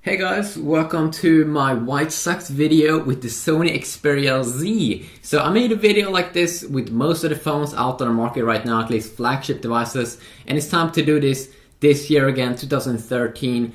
Hey guys, welcome to my White Sox video with the Sony Xperia Z. So I made a video like this with most of the phones out on the market right now, at least flagship devices, and it's time to do this year again, 2013,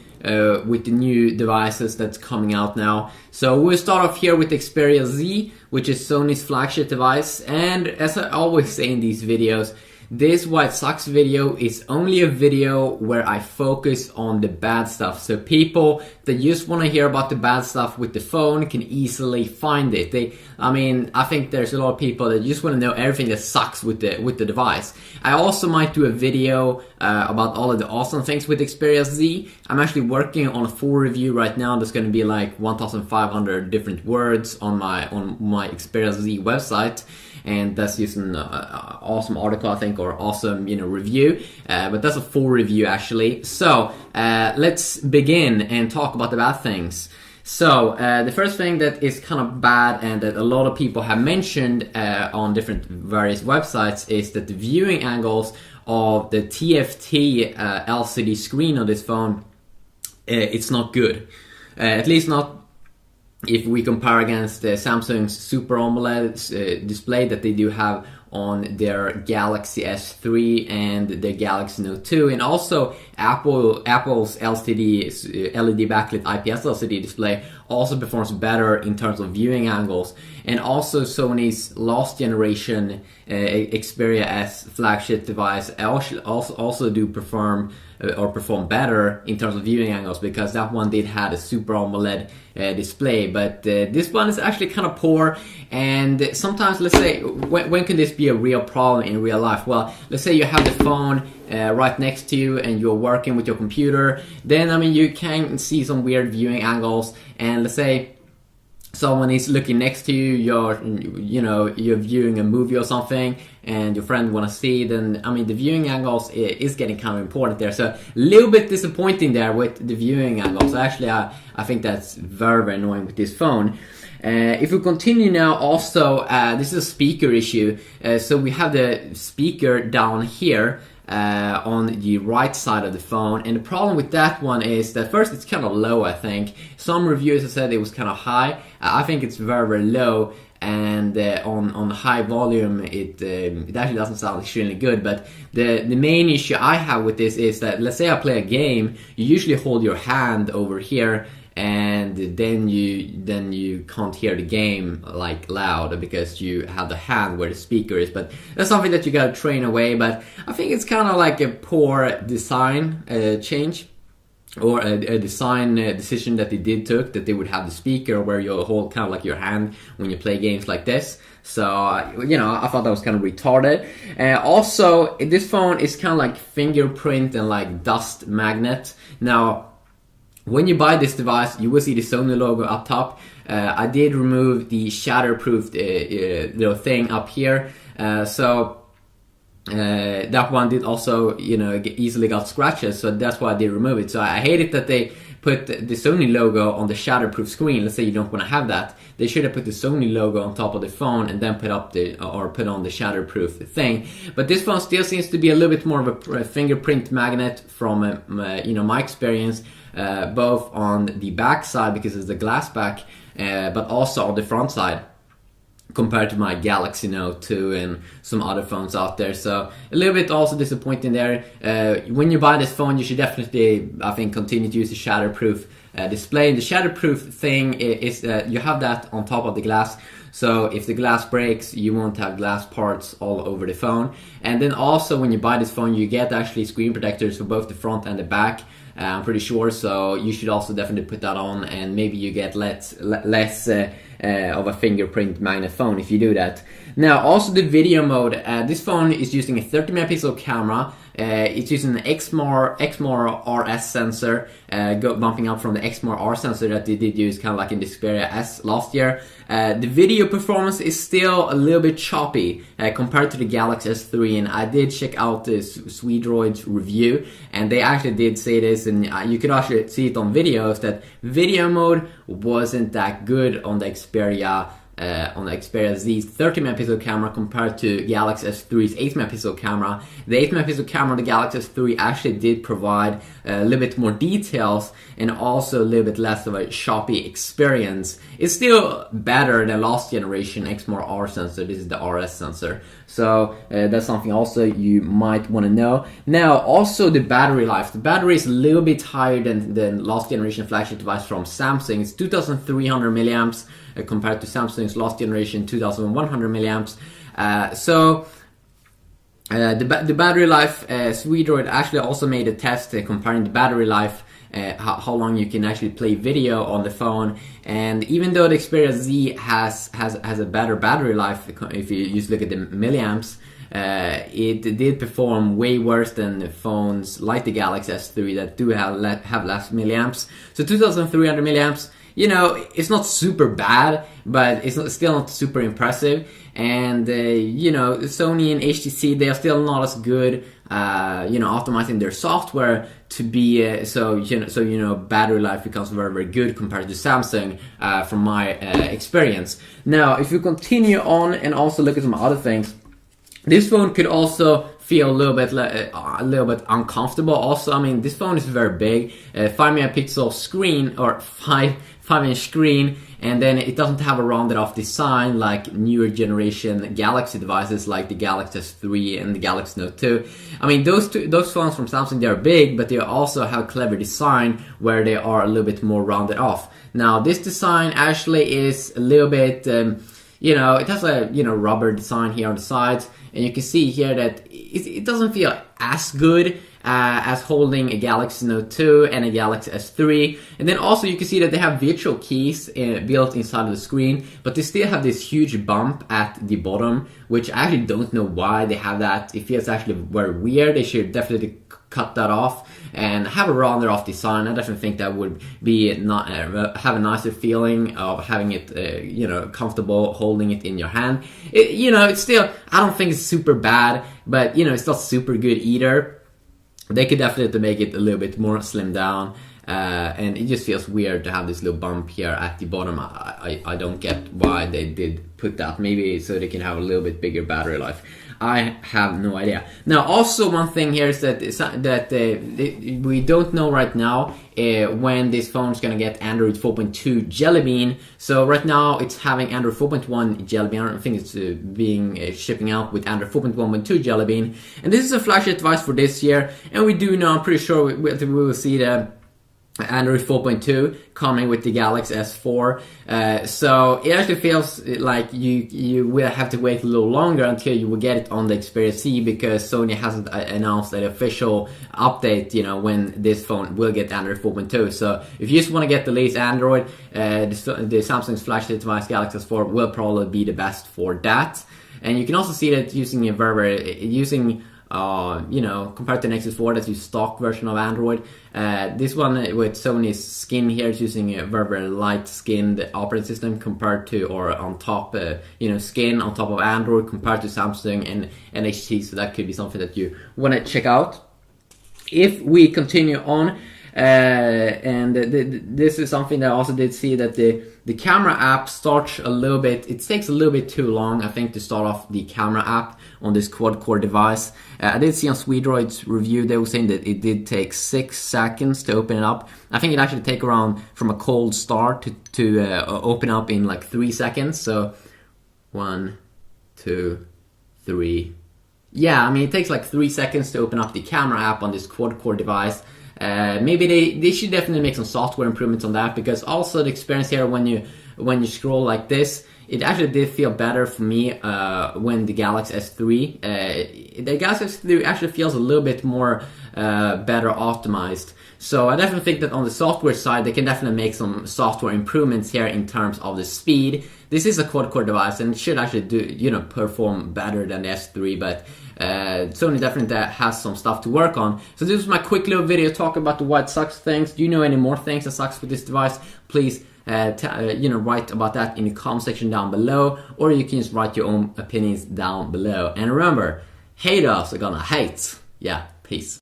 with the new devices that's coming out now. So we'll start off here with the Xperia Z, which is Sony's flagship device, and as I always say in these videos, this White Sox video is only a video where I focus on the bad stuff. So people that just want to hear about the bad stuff with the phone can easily find it. I think there's a lot of people that just want to know everything that sucks with the device. I also might do a video about all of the awesome things with Xperia Z. I'm actually working on a full review right now. There's going to be like 1,500 different words on my Xperia Z website. And that's just an awesome article, I think, or awesome, review. But that's a full review, actually. So let's begin and talk about the bad things. So the first thing that is kind of bad and that a lot of people have mentioned on different various websites is that the viewing angles of the TFT LCD screen on this phone, it's not good. At least not if we compare against Samsung's Super AMOLED display that they do have on their Galaxy S3 and their Galaxy Note 2, and also Apple's LED backlit IPS LCD display also performs better in terms of viewing angles, and also Sony's last generation Xperia S flagship device also do perform better in terms of viewing angles, because that one did have a Super AMOLED display, but this one is actually kind of poor. And sometimes, let's say, when can this be a real problem in real life? Well, let's say you have the phone right next to you and you're working with your computer, then you can see some weird viewing angles. And let's say someone is looking next to you, you're viewing a movie or something, and your friend want to see, then the viewing angles is getting kind of important there. So a little bit disappointing there with the viewing angles. Actually, I think that's very, very annoying with this phone. If we continue now, also this is a speaker issue. So we have the speaker down here on the right side of the phone, and the problem with that one is that first it's kind of low. I think some reviewers have said it was kind of high. I think it's very, very low, and on high volume it actually doesn't sound extremely good. But the main issue I have with this is that, let's say I play a game, you usually hold your hand over here, and then you can't hear the game like loud because you have the hand where the speaker is. But that's something that you gotta train away. But I think it's kind of like a poor design change, or a design decision that they took, that they would have the speaker where you hold kind of like your hand when you play games like this. So I thought that was kind of retarded. Also, this phone is kind of like fingerprint and like dust magnet. Now, when you buy this device, you will see the Sony logo up top. I did remove the shatterproof little thing up here, so that one did also easily got scratches, so that's why I did remove it. So I hate it that they put the Sony logo on the shatterproof screen. Let's say you don't want to have that. They should have put the Sony logo on top of the phone and then put on the shatterproof thing. But this phone still seems to be a little bit more of a fingerprint magnet from my experience, both on the back side because it's the glass back, but also on the front side, compared to my Galaxy Note 2 and some other phones out there. So a little bit also disappointing there. When you buy this phone, you should definitely, I think, continue to use the shatterproof display. The shatterproof thing is that you have that on top of the glass, so if the glass breaks, you won't have glass parts all over the phone. And then also, when you buy this phone, you get actually screen protectors for both the front and the back, I'm pretty sure, so you should also definitely put that on, and maybe you get less of a fingerprint magnet phone if you do that. Now, also the video mode. This phone is using a 30 megapixel camera. It's using an XMAR RS sensor, bumping up from the XMAR R sensor that they did use kind of like in the Xperia S last year. The video performance is still a little bit choppy compared to the Galaxy S3, and I did check out this Swedroid's review, and they actually did say this, and you could actually see it on videos, that video mode wasn't that good on the Xperia on the Xperia Z's 30 megapixel camera compared to Galaxy S3's 8 megapixel camera. The 8 megapixel camera on the Galaxy S3 actually did provide a little bit more details and also a little bit less of a choppy experience. It's still better than last generation XMR sensor. This is the RS sensor. So that's something also you might want to know. Now, also the battery life. The battery is a little bit higher than last generation flagship device from Samsung. It's 2,300 milliamps compared to Samsung's last generation 2,100 milliamps. The battery life, Swedroid actually also made a test comparing the battery life, how long you can actually play video on the phone. And even though the Xperia Z has a better battery life, if you just look at the milliamps, it did perform way worse than the phones like the Galaxy S3 that do have less milliamps. So 2,300 milliamps, you know, it's not super bad, but it's still not super impressive. And you know, Sony and HTC, they are still not as good, you know, optimizing their software to be so battery life becomes very, very good compared to Samsung from my experience. Now, if you continue on and also look at some other things, this phone could also feel a little bit uncomfortable. Also, I mean, this phone is very big, 5 megapixel screen or 5-inch screen, and then it doesn't have a rounded off design like newer generation Galaxy devices like the Galaxy S3 and the Galaxy Note 2. I mean, those phones from Samsung, they are big, but they also have clever design where they are a little bit more rounded off. Now, this design actually is a little bit, you know, it has a rubber design here on the sides, and you can see here that it doesn't feel as good as holding a Galaxy Note 2 and a Galaxy S3. And then also you can see that they have virtual keys built inside of the screen, but they still have this huge bump at the bottom, which I actually don't know why they have that. It feels actually very weird. They should definitely cut that off and have a rounded off design. I definitely think that would be have a nicer feeling of having it, you know, comfortable holding it in your hand. You know, it's still, I don't think it's super bad, but you know, it's not super good either. They could definitely make it a little bit more slimmed down, and it just feels weird to have this little bump here at the bottom. I don't get why they did put that. Maybe so they can have a little bit bigger battery life. I have no idea. Now, also one thing here is that we don't know right now when this phone is gonna get Android 4.2 Jelly Bean. So right now it's having Android 4.1 Jelly Bean. I don't think it's being shipping out with Android 4.1.2 Jelly Bean. And this is a flagship device for this year. And we do know, I'm pretty sure we will see the Android 4.2 coming with the Galaxy S4, so it actually feels like you will have to wait a little longer until you will get it on the Xperia Z, because Sony hasn't announced an official update, you know, when this phone will get Android 4.2. So if you just want to get the latest Android, the Samsung's flagship device Galaxy S4 will probably be the best for that. And you can also see that using you know, compared to Nexus 4, that's the stock version of Android. This one with Sony's skin here is using a very, very light skinned operating system compared to, or on top, you know, skin on top of Android compared to Samsung and HTC. So that could be something that you want to check out. If we continue on, and this is something that I also did see, that the camera app starts a little bit, it takes a little bit too long, I think, to start off the camera app on this quad-core device. I did see on Swedroid's review, they were saying that it did take 6 seconds to open it up. I think it actually take around from a cold start to open up in like 3 seconds. So 1, 2, 3. Yeah, I mean, it takes like 3 seconds to open up the camera app on this quad-core device. Maybe they should definitely make some software improvements on that, because also the experience here when you scroll like this, it actually did feel better for me when the Galaxy S3. The Galaxy S3 actually feels a little bit more better optimized. So I definitely think that on the software side, they can definitely make some software improvements here in terms of the speed. This is a quad-core device and it should actually do, you know, perform better than the S3, but Sony definitely has some stuff to work on. So this was my quick little video talking about the what sucks things. Do you know any more things that sucks with this device? Please write about that in the comment section down below, or you can just write your own opinions down below. And remember, haters are gonna hate. Yeah, peace.